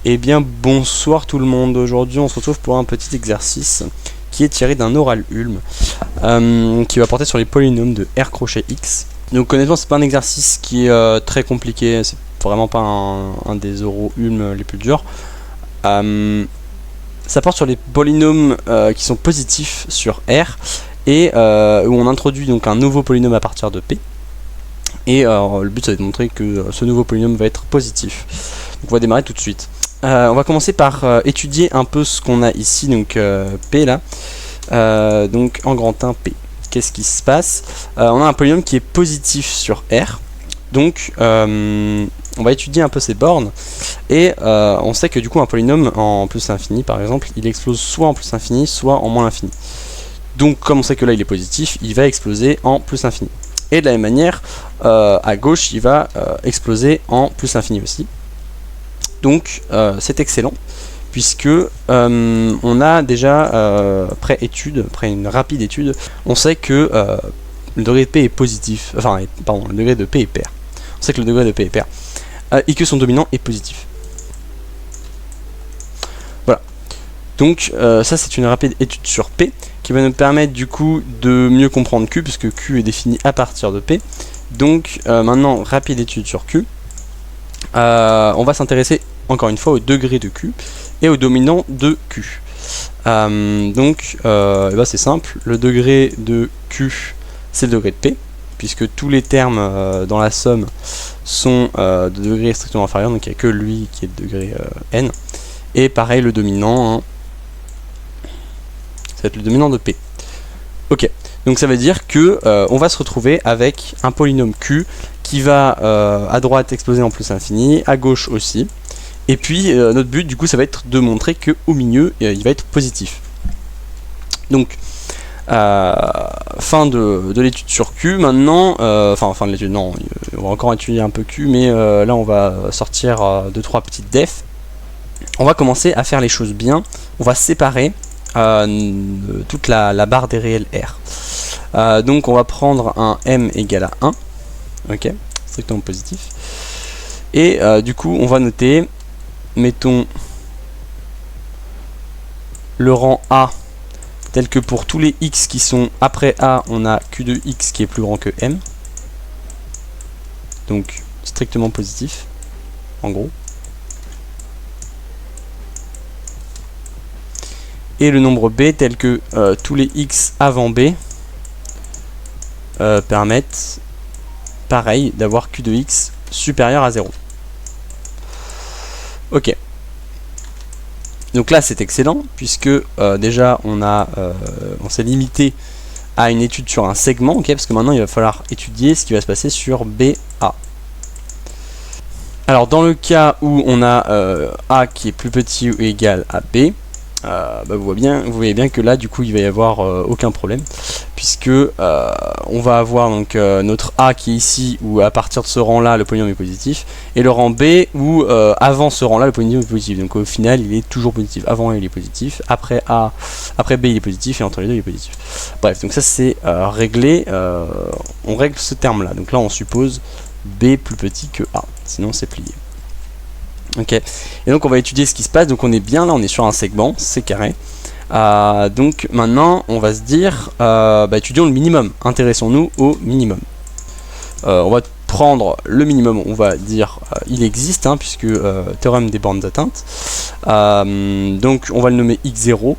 Eh bien bonsoir tout le monde, aujourd'hui on se retrouve pour un petit exercice qui est tiré d'un oral Ulm qui va porter sur les polynômes de R crochet X. Donc honnêtement c'est pas un exercice qui est très compliqué, c'est vraiment pas un des oraux Ulm les plus durs. Ça porte sur les polynômes qui sont positifs sur R et où on introduit donc un nouveau polynôme à partir de P. Et le but ça va être de montrer que ce nouveau polynôme va être positif. Donc on va démarrer tout de suite. On va commencer par étudier un peu ce qu'on a ici, donc P là, donc en grand 1 P. Qu'est-ce qui se passe? On a un polynôme qui est positif sur R, donc on va étudier un peu ces bornes, et on sait que du coup un polynôme en plus infini par exemple, il explose soit en plus infini, soit en moins infini. Donc comme on sait que là il est positif, il va exploser en plus infini. Et de la même manière, à gauche il va exploser en plus infini aussi. Donc c'est excellent puisque on a déjà pré-étude, après une rapide étude, on sait que le degré de P est positif, enfin pardon, le degré de P est pair. On sait que le degré de P est pair et que son dominant est positif. Voilà. Donc ça c'est une rapide étude sur P qui va nous permettre du coup de mieux comprendre Q puisque Q est défini à partir de P. Donc maintenant rapide étude sur Q. On va s'intéresser encore une fois au degré de Q et au dominant de Q. Donc c'est simple, le degré de Q c'est le degré de P, puisque tous les termes dans la somme sont de degré strictement inférieur, donc il n'y a que lui qui est de degré N. Et pareil le dominant, hein, ça va être le dominant de P. Ok, donc ça veut dire que on va se retrouver avec un polynôme Q qui va à droite exploser en plus infini, à gauche aussi. Et puis notre but du coup ça va être de montrer que au milieu il va être positif. Donc fin de l'étude sur Q. Maintenant, fin de l'étude, non, on va encore étudier un peu Q, mais là on va sortir 2-3 petites defs. On va commencer à faire les choses bien. On va séparer toute la barre des réels R. Donc on va prendre un M égale à 1, ok, strictement positif. Et du coup on va noter, mettons le rang A tel que pour tous les X qui sont après A, on a Q de X qui est plus grand que M. Donc strictement positif, en gros. Et le nombre B tel que tous les X avant B permettent, pareil, d'avoir Q de X supérieur à 0. Ok. Donc là c'est excellent puisque déjà on s'est limité à une étude sur un segment, ok, parce que maintenant il va falloir étudier ce qui va se passer sur BA. Alors dans le cas où on a A qui est plus petit ou égal à B, vous voyez bien que là du coup il va y avoir aucun problème puisque on va avoir donc notre A qui est ici où à partir de ce rang là le polynôme est positif et le rang B où avant ce rang là le polynôme est positif, donc au final il est toujours positif. Avant A il est positif, après B il est positif et entre les deux il est positif. Bref, donc ça c'est réglé, on règle ce terme là, donc là on suppose B plus petit que A, sinon c'est plié. Ok, et donc on va étudier ce qui se passe. Donc on est bien là, on est sur un segment, c'est carré. Donc maintenant on va se dire étudions le minimum, intéressons-nous au minimum. On va prendre le minimum, on va dire il existe, hein, puisque théorème des bornes d'atteinte. Donc on va le nommer x0.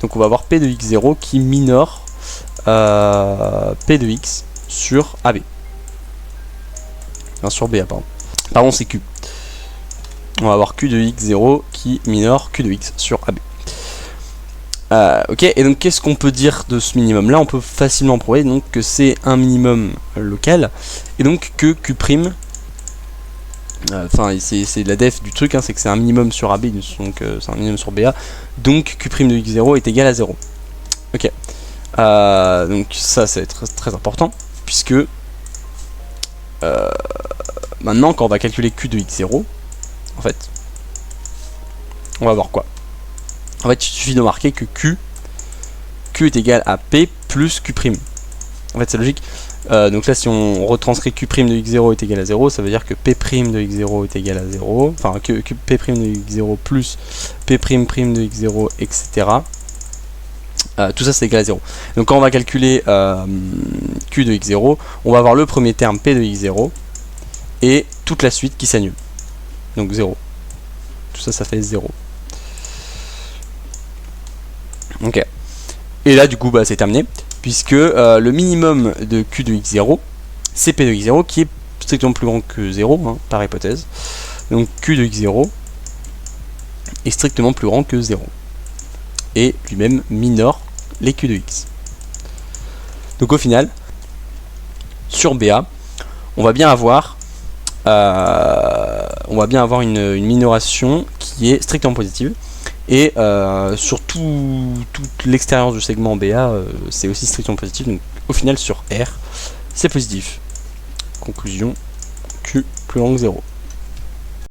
Donc on va avoir P de x0 qui minore P de x sur AB. Enfin, sur BA, pardon c'est Q. On va avoir Q de x0 qui minore Q de x sur AB. Ok, et donc qu'est-ce qu'on peut dire de ce minimum là? On peut facilement prouver donc que c'est un minimum local et donc que Q', c'est la def du truc, hein, c'est que c'est un minimum sur AB, donc c'est un minimum sur BA, donc Q' de x0 est égal à 0. Ok, donc ça va être très important puisque maintenant quand on va calculer Q de x0, en fait, on va voir quoi? En fait, il suffit de marquer que Q est égal à P plus Q'. En fait c'est logique. Donc là si on retranscrit Q' de x0 est égal à 0, ça veut dire que P' de x0 est égal à 0, enfin que P' de x0 plus P' de x0, etc. Tout ça c'est égal à 0. Donc quand on va calculer Q de x0, on va avoir le premier terme P de x0 et toute la suite qui s'annule. Donc 0. Tout ça, ça fait 0. Ok. Et là du coup bah, c'est terminé, puisque le minimum de Q de x0, c'est P de x0 qui est strictement plus grand que 0, hein, par hypothèse. Donc Q de x0 est strictement plus grand que 0. Et lui-même minore les Q de x. Donc au final, sur BA, on va bien avoir une minoration qui est strictement positive. Et sur tout l'extérieur du segment BA, c'est aussi strictement positif. Donc au final sur R, c'est positif. Conclusion, Q plus grand que 0.